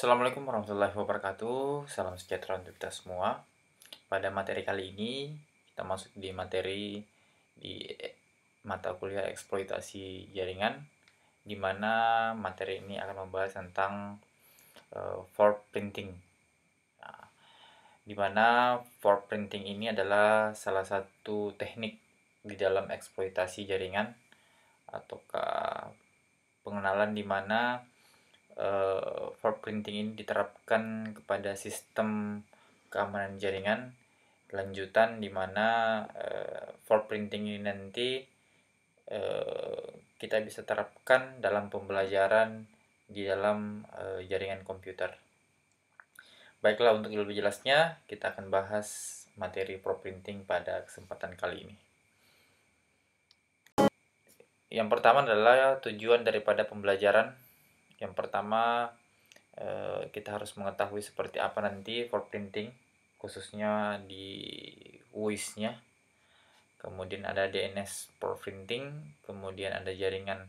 Assalamualaikum warahmatullahi wabarakatuh. Salam sejahtera untuk kita semua. Pada materi kali ini kita masuk di materi di mata kuliah eksploitasi jaringan, di mana materi ini akan membahas tentang for printing. Nah, di mana for printing ini adalah salah satu teknik di dalam eksploitasi jaringan ataukah pengenalan di mana for printing ini diterapkan kepada sistem keamanan jaringan lanjutan di mana for printing ini nanti kita bisa terapkan dalam pembelajaran di dalam jaringan komputer. Baiklah, untuk lebih jelasnya kita akan bahas materi for printing pada kesempatan kali ini. Yang pertama adalah tujuan daripada pembelajaran. Yang pertama, kita harus mengetahui seperti apa nanti for printing, khususnya di WIS-nya. Kemudian ada DNS for printing, kemudian ada jaringan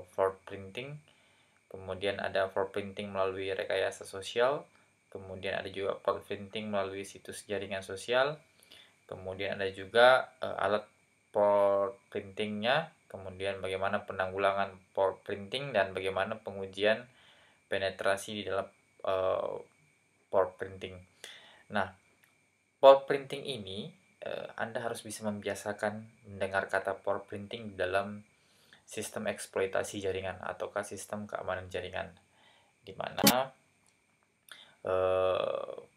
for printing, kemudian ada for printing melalui rekayasa sosial, kemudian ada juga for printing melalui situs jaringan sosial, kemudian ada juga alat for printingnya, kemudian bagaimana penanggulangan for printing dan bagaimana pengujian penetrasi di dalam for printing. Nah, for printing ini Anda harus bisa membiasakan mendengar kata for printing dalam sistem eksploitasi jaringan ataukah sistem keamanan jaringan, di mana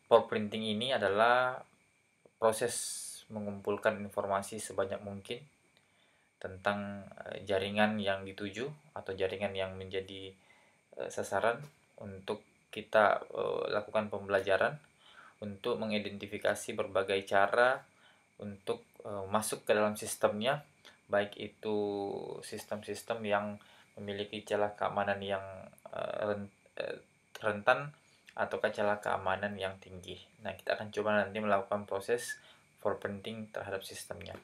for printing ini adalah proses mengumpulkan informasi sebanyak mungkin tentang jaringan yang dituju atau jaringan yang menjadi sasaran untuk kita lakukan pembelajaran, untuk mengidentifikasi berbagai cara untuk masuk ke dalam sistemnya, baik itu sistem-sistem yang memiliki celah keamanan yang rentan ataukah celah keamanan yang tinggi. Nah, kita akan coba nanti melakukan proses for printing terhadap sistemnya.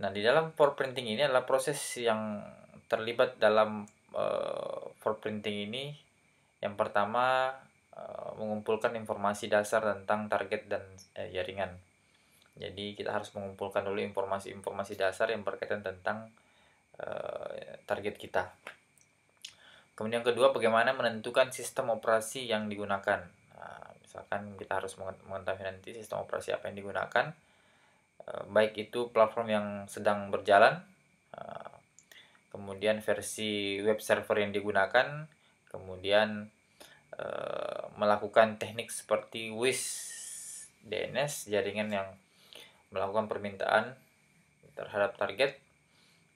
Nah, di dalam for printing ini adalah proses yang terlibat dalam for printing ini. Yang pertama, mengumpulkan informasi dasar tentang target dan jaringan. Jadi kita harus mengumpulkan dulu informasi-informasi dasar yang berkaitan tentang target kita. Kemudian yang kedua, bagaimana menentukan sistem operasi yang digunakan. Nah, misalkan kita harus mengetahui nanti sistem operasi apa yang digunakan, baik itu platform yang sedang berjalan, kemudian versi web server yang digunakan, kemudian melakukan teknik seperti WIS, DNS, jaringan yang melakukan permintaan terhadap target.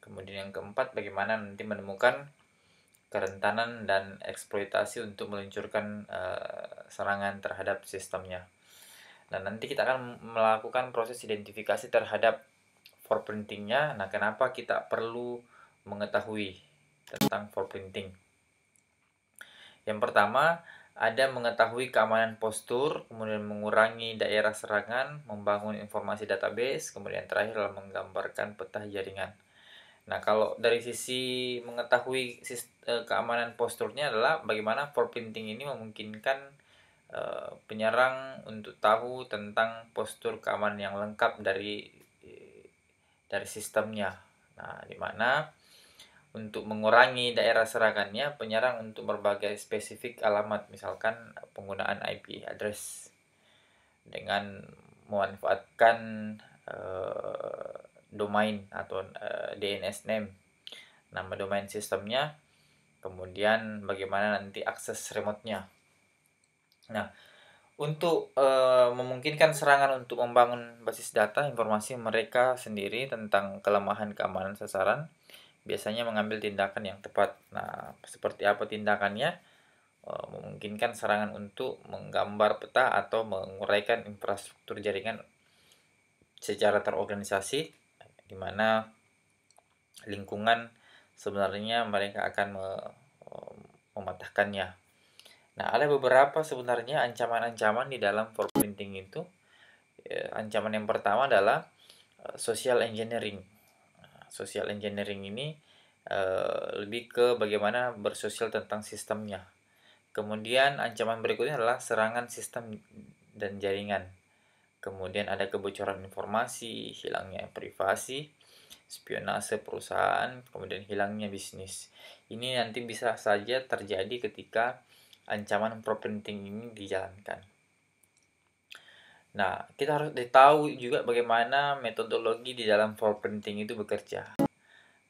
Kemudian yang keempat, bagaimana nanti menemukan kerentanan dan eksploitasi untuk meluncurkan serangan terhadap sistemnya. Nah, nanti kita akan melakukan proses identifikasi terhadap for printingnya. Nah, kenapa kita perlu mengetahui tentang for printing? Yang pertama, ada mengetahui keamanan postur, kemudian mengurangi daerah serangan, membangun informasi database, kemudian terakhir adalah menggambarkan peta jaringan. Nah, kalau dari sisi mengetahui keamanan posturnya adalah bagaimana for printing ini memungkinkan penyerang untuk tahu tentang postur keamanan yang lengkap dari sistemnya. Nah, di mana untuk mengurangi daerah serangannya, penyerang untuk berbagai spesifik alamat, misalkan penggunaan IP address dengan memanfaatkan domain atau DNS name, nama domain sistemnya, kemudian bagaimana nanti akses remote-nya. Nah, untuk memungkinkan serangan untuk membangun basis data informasi mereka sendiri tentang kelemahan keamanan sasaran, biasanya mengambil tindakan yang tepat. Nah, seperti apa tindakannya? Memungkinkan serangan untuk menggambar peta atau menguraikan infrastruktur jaringan secara terorganisasi, di mana lingkungan sebenarnya mereka akan mematahkannya. Nah, ada beberapa sebenarnya ancaman-ancaman di dalam for printing itu. Ancaman yang pertama adalah social engineering. Social engineering ini lebih ke bagaimana bersosial tentang sistemnya. Kemudian ancaman berikutnya adalah serangan sistem dan jaringan. Kemudian ada kebocoran informasi, hilangnya privasi, spionase perusahaan, kemudian hilangnya bisnis. Ini nanti bisa saja terjadi ketika ancaman proprinting ini dijalankan. Nah, kita harus tahu juga bagaimana metodologi di dalam proprinting itu bekerja.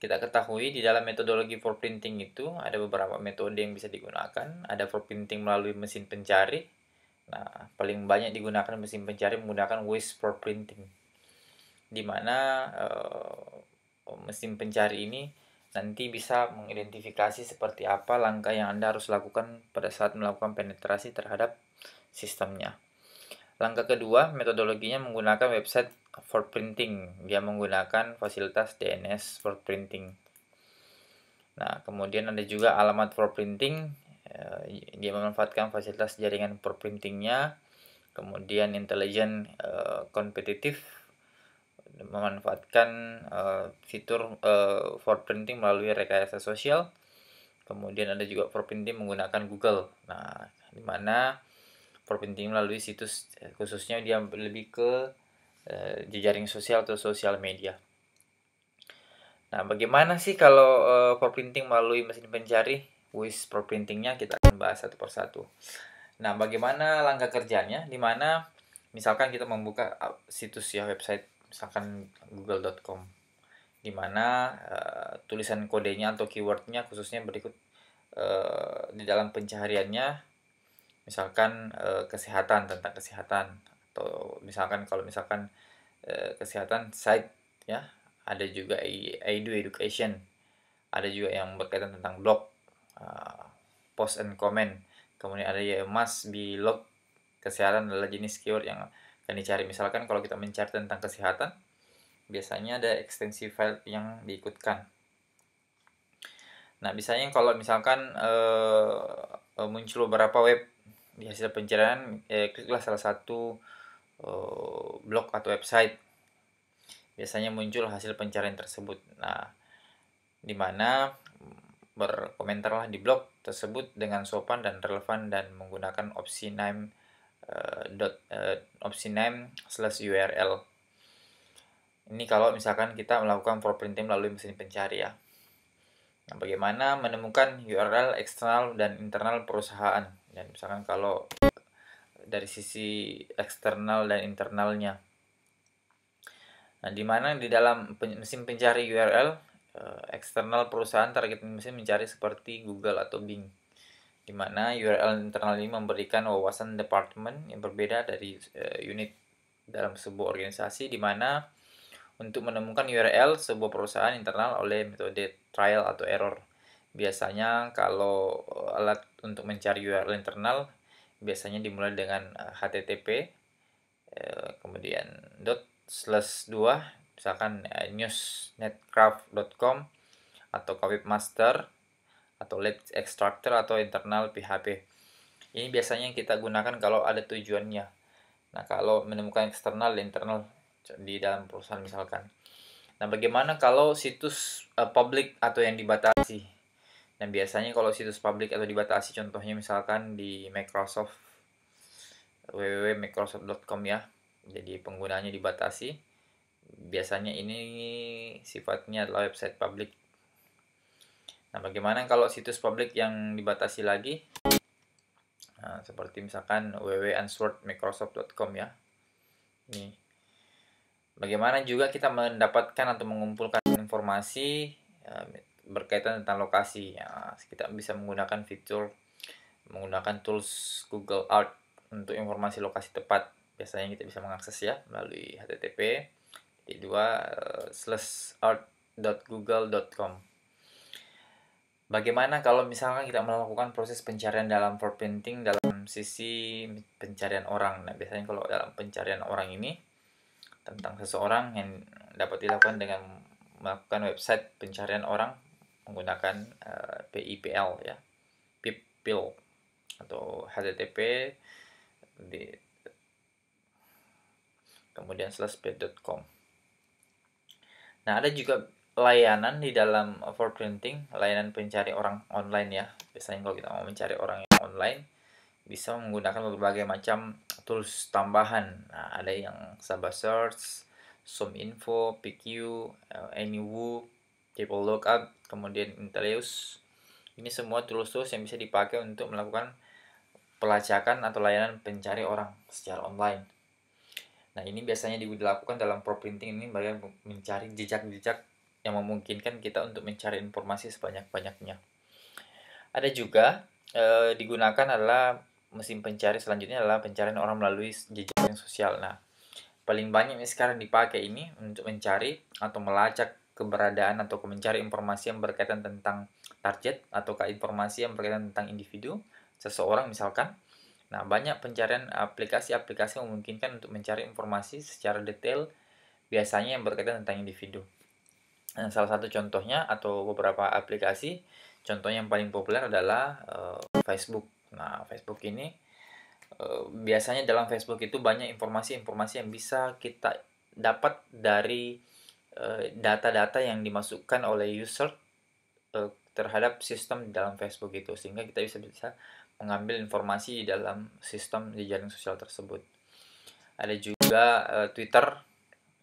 Kita ketahui di dalam metodologi proprinting itu ada beberapa metode yang bisa digunakan. Ada proprinting melalui mesin pencari. Nah, paling banyak digunakan mesin pencari menggunakan Wiz proprinting, di mana mesin pencari ini nanti bisa mengidentifikasi seperti apa langkah yang Anda harus lakukan pada saat melakukan penetrasi terhadap sistemnya. Langkah kedua, metodologinya menggunakan website for printing. Dia menggunakan fasilitas DNS for printing. Nah, kemudian ada juga alamat for printing. Dia memanfaatkan fasilitas jaringan for printingnya. Kemudian intelligent kompetitif memanfaatkan fitur for printing melalui rekayasa sosial. Kemudian ada juga for printing menggunakan Google. Nah, di mana for printing melalui situs, khususnya dia lebih ke jejaring sosial atau sosial media. Nah, bagaimana sih kalau for printing melalui mesin pencari? Wiz for printingnya kita akan bahas satu persatu. Nah, bagaimana langkah kerjanya? Di mana misalkan kita membuka situs ya, website misalkan google.com, di mana tulisan kodenya atau keywordnya khususnya berikut di dalam pencahariannya. Misalkan kesehatan, tentang kesehatan, atau misalkan kalau misalkan kesehatan site ya, ada juga edu education, ada juga yang berkaitan tentang blog, post and comment, kemudian ada ya must be log. Kesehatan adalah jenis keyword yang akan dicari. Misalkan kalau kita mencari tentang kesehatan, biasanya ada ekstensi file yang diikutkan. Nah, biasanya kalau misalkan muncul beberapa web di hasil pencarian, kliklah salah satu blog atau website. Biasanya muncul hasil pencarian tersebut. Nah, di mana berkomentarlah di blog tersebut dengan sopan dan relevan dan menggunakan opsi name /URL. Ini kalau misalkan kita melakukan proprinting melalui mesin pencari ya. Nah, bagaimana menemukan URL eksternal dan internal perusahaan? Dan misalkan kalau dari sisi eksternal dan internalnya. Nah, di mana di dalam mesin pencari URL eksternal perusahaan target mesin mencari seperti Google atau Bing. Di mana URL internal ini memberikan wawasan departemen yang berbeda dari unit dalam sebuah organisasi, di mana untuk menemukan URL sebuah perusahaan internal oleh metode trial atau error. Biasanya kalau alat untuk mencari URL internal biasanya dimulai dengan http kemudian /2 misalkan newsnetcraft.com atau webmaster atau Let's Extractor atau internal PHP. Ini biasanya kita gunakan kalau ada tujuannya. Nah, kalau menemukan eksternal dan internal di dalam perusahaan misalkan. Nah, bagaimana kalau situs publik atau yang dibatasi? Dan biasanya kalau situs publik atau dibatasi, contohnya misalkan di Microsoft, www.microsoft.com ya, jadi penggunanya dibatasi. Biasanya ini sifatnya adalah website publik. Nah, bagaimana kalau situs publik yang dibatasi lagi? Nah, seperti misalkan www.answordmicrosoft.com ya. Ini. Bagaimana juga kita mendapatkan atau mengumpulkan informasi berkaitan tentang lokasi. Ya, kita bisa menggunakan menggunakan tools Google Earth untuk informasi lokasi tepat. Biasanya kita bisa mengakses ya melalui http://earth.google.com. Bagaimana kalau misalkan kita melakukan proses pencarian dalam proprinting dalam sisi pencarian orang? Nah, biasanya kalau dalam pencarian orang ini tentang seseorang yang dapat dilakukan dengan melakukan website pencarian orang menggunakan PIPL ya, PIPL atau http di kemudian /p.com. Nah, ada juga layanan di dalam for printing, layanan pencari orang online ya. Biasanya kalau kita mau mencari orang yang online, bisa menggunakan berbagai macam tools tambahan. Nah, ada yang Saba Search, Zoom Info, PQ, AnyWoo, People Lookup, kemudian Inteleus. Ini semua tools-tools yang bisa dipakai untuk melakukan pelacakan atau layanan pencari orang secara online. Nah, ini biasanya dilakukan dalam pro printing ini bagian mencari jejak-jejak yang memungkinkan kita untuk mencari informasi sebanyak-banyaknya. Ada juga digunakan adalah mesin pencari selanjutnya adalah pencarian orang melalui jejaring sosial. Nah, paling banyak yang sekarang dipakai ini untuk mencari atau melacak keberadaan atau mencari informasi yang berkaitan tentang target ataukah informasi yang berkaitan tentang individu seseorang misalkan. Nah, banyak pencarian aplikasi-aplikasi memungkinkan untuk mencari informasi secara detail biasanya yang berkaitan tentang individu. Nah, salah satu contohnya atau beberapa aplikasi, contohnya yang paling populer adalah Facebook. Nah, Facebook ini biasanya dalam Facebook itu banyak informasi-informasi yang bisa kita dapat dari data-data yang dimasukkan oleh user terhadap sistem di dalam Facebook itu, sehingga kita bisa mengambil informasi di dalam sistem jejaring sosial tersebut. Ada juga Twitter,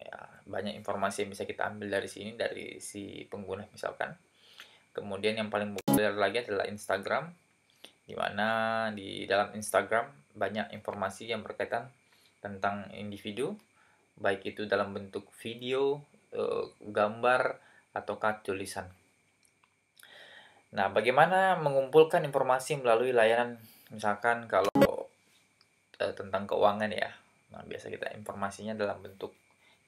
ya, banyak informasi yang bisa kita ambil dari sini dari si pengguna misalkan. Kemudian yang paling populer lagi adalah Instagram, di mana di dalam Instagram banyak informasi yang berkaitan tentang individu, baik itu dalam bentuk video, gambar, ataukah tulisan. Nah, bagaimana mengumpulkan informasi melalui layanan, misalkan kalau tentang keuangan ya. Nah, biasa kita informasinya dalam bentuk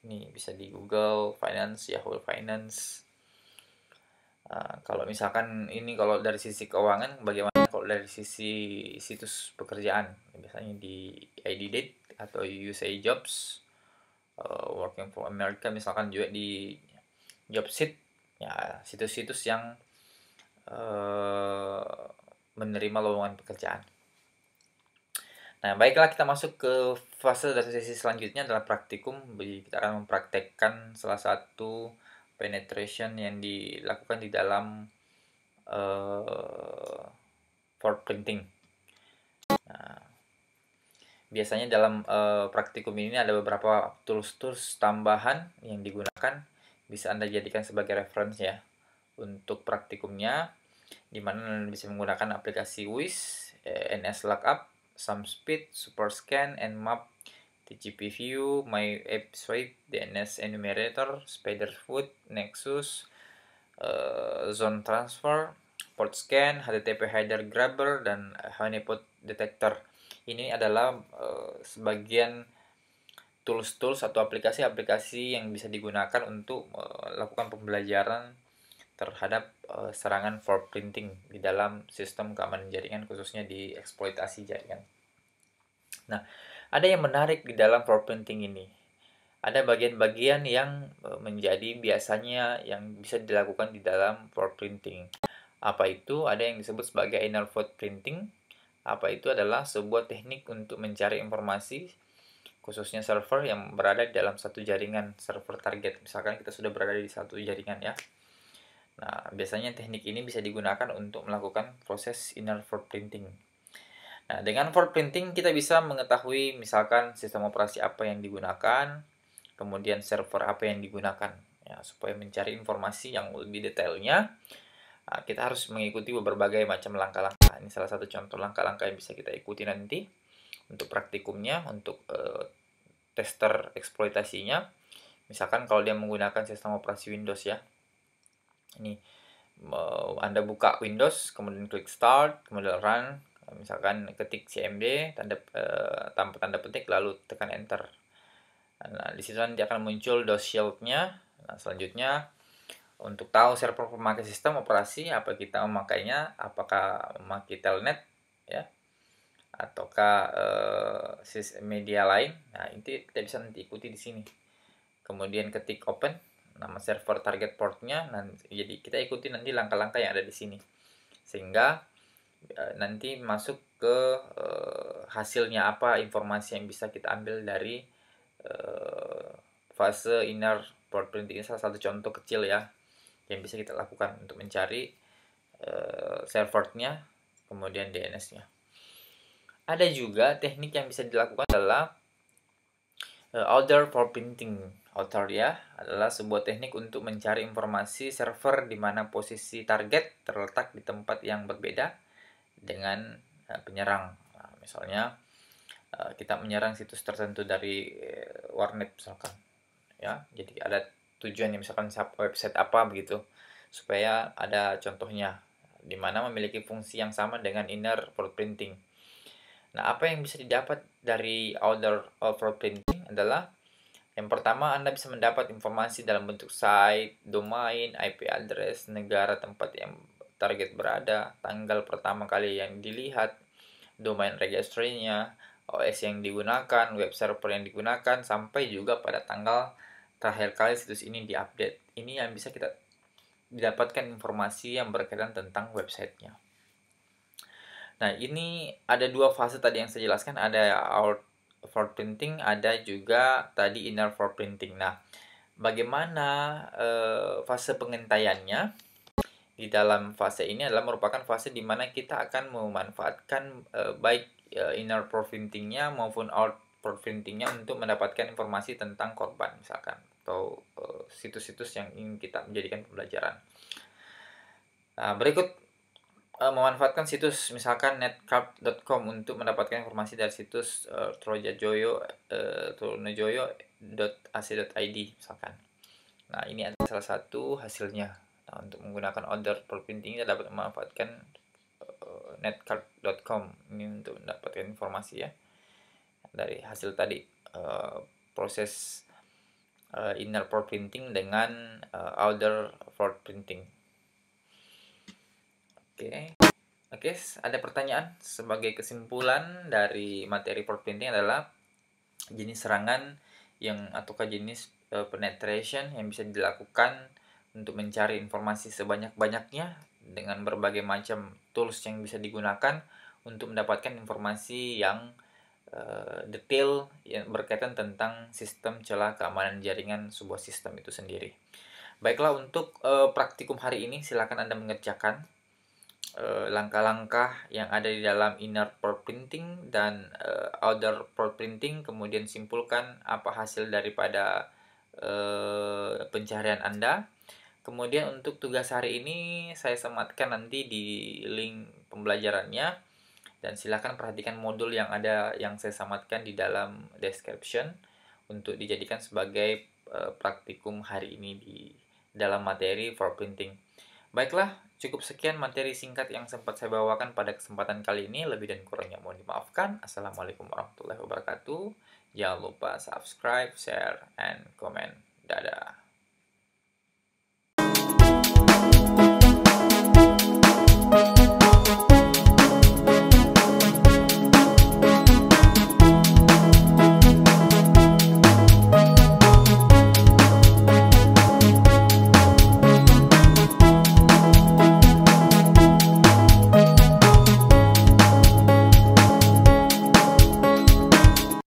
ini bisa di Google Finance, Yahoo Finance. Kalau misalkan ini kalau dari sisi keuangan, bagaimana kalau dari sisi situs pekerjaan? Biasanya di ID.date atau USA Jobs, Working for America, misalkan juga di Jobseat, ya situs-situs yang menerima lowongan pekerjaan. Nah, baiklah kita masuk ke fase dari sesi selanjutnya adalah praktikum. Kita akan mempraktekkan salah satu penetration yang dilakukan di dalam for printing. Nah, biasanya dalam praktikum ini ada beberapa tools-tools tambahan yang digunakan. Bisa Anda jadikan sebagai reference ya untuk praktikumnya, di mana Anda bisa menggunakan aplikasi WIS, NS Lookup, SumSpeed, SuperScan, Nmap, TGP View, My App Swipe, DNS Enumerator, Spiderfoot, Nexus, Zone Transfer, Port Scan, HTTP Header Grabber, dan Honeypot Detector. Ini adalah sebagian tools-tools atau aplikasi-aplikasi yang bisa digunakan untuk melakukan pembelajaran terhadap serangan for printing di dalam sistem keamanan jaringan, khususnya di eksploitasi jaringan. Nah, ada yang menarik di dalam for printing ini. Ada bagian-bagian yang menjadi biasanya yang bisa dilakukan di dalam for printing. Apa itu? Ada yang disebut sebagai inner for printing. Apa itu? Adalah sebuah teknik untuk mencari informasi, khususnya server yang berada di dalam satu jaringan server target. Misalkan kita sudah berada di satu jaringan ya. Nah, biasanya teknik ini bisa digunakan untuk melakukan proses inner for printing. Nah, dengan for printing kita bisa mengetahui misalkan sistem operasi apa yang digunakan, kemudian server apa yang digunakan. Ya, supaya mencari informasi yang lebih detailnya, kita harus mengikuti berbagai macam langkah-langkah. Ini salah satu contoh langkah-langkah yang bisa kita ikuti nanti untuk praktikumnya, untuk tester eksploitasinya. Misalkan kalau dia menggunakan sistem operasi Windows ya. Ini Anda buka Windows, kemudian klik Start, kemudian Run, misalkan ketik cmd tanpa tanda petik lalu tekan Enter. Nah, di situ nanti akan muncul DOS Shield-nya. Nah, selanjutnya untuk tahu server pemakai sistem operasi apa kita memakainya, apakah memakai Telnet ya ataukah media lain. Nah, ini kita bisa nanti ikuti di sini. Kemudian ketik open nama server target portnya. Nah, jadi kita ikuti nanti langkah-langkah yang ada di sini sehingga nanti masuk ke hasilnya apa, informasi yang bisa kita ambil dari fase inner port printing. Ini salah satu contoh kecil ya. yang bisa kita lakukan untuk mencari servernya, kemudian DNS-nya. Ada juga teknik yang bisa dilakukan adalah order for printing. Order ya adalah sebuah teknik untuk mencari informasi server di mana posisi target terletak di tempat yang berbeda dengan penyerang. Nah, misalnya kita menyerang situs tertentu dari warnet misalkan, ya. Jadi ada tujuannya misalkan website apa begitu, supaya ada contohnya di mana memiliki fungsi yang sama dengan inner for printing. Nah, apa yang bisa didapat dari outer for printing adalah yang pertama, Anda bisa mendapat informasi dalam bentuk site, domain, IP address, negara tempat yang target berada, tanggal pertama kali yang dilihat, domain registry-nya, OS yang digunakan, web server yang digunakan, sampai juga pada tanggal terakhir kali situs ini diupdate. Ini yang bisa kita didapatkan informasi yang berkaitan tentang websitenya. Nah, ini ada dua fase tadi yang saya jelaskan, ada out for printing, ada juga tadi inner for printing. Nah, bagaimana fase pengentaiannya? Di dalam fase ini adalah merupakan fase di mana kita akan memanfaatkan baik inner for printingnya maupun out for printingnya untuk mendapatkan informasi tentang korban misalkan, atau situs-situs yang ingin kita menjadikan pembelajaran. Nah, berikut memanfaatkan situs misalkan netcard.com untuk mendapatkan informasi dari situs tronojoyo.ac.id misalkan. Nah, ini adalah salah satu hasilnya. Nah, untuk menggunakan order for printing kita dapat memanfaatkan netcard.com ini untuk mendapatkan informasi ya dari hasil tadi proses inner for printing dengan outer for printing. Oke, ada pertanyaan. Sebagai kesimpulan dari materi for printing adalah jenis serangan ataukah jenis penetration yang bisa dilakukan untuk mencari informasi sebanyak-banyaknya dengan berbagai macam tools yang bisa digunakan untuk mendapatkan informasi yang detail yang berkaitan tentang sistem celah keamanan jaringan sebuah sistem itu sendiri. Baiklah, untuk praktikum hari ini silakan Anda mengerjakan langkah-langkah yang ada di dalam inner for printing dan outer for printing, kemudian simpulkan apa hasil daripada pencarian Anda. Kemudian untuk tugas hari ini saya sematkan nanti di link pembelajarannya, dan silakan perhatikan modul yang ada yang saya sematkan di dalam description untuk dijadikan sebagai praktikum hari ini di dalam materi for printing. Baiklah, cukup sekian materi singkat yang sempat saya bawakan pada kesempatan kali ini. Lebih dan kurangnya mohon dimaafkan. Assalamualaikum warahmatullahi wabarakatuh. Jangan lupa subscribe, share, and comment. Dadah.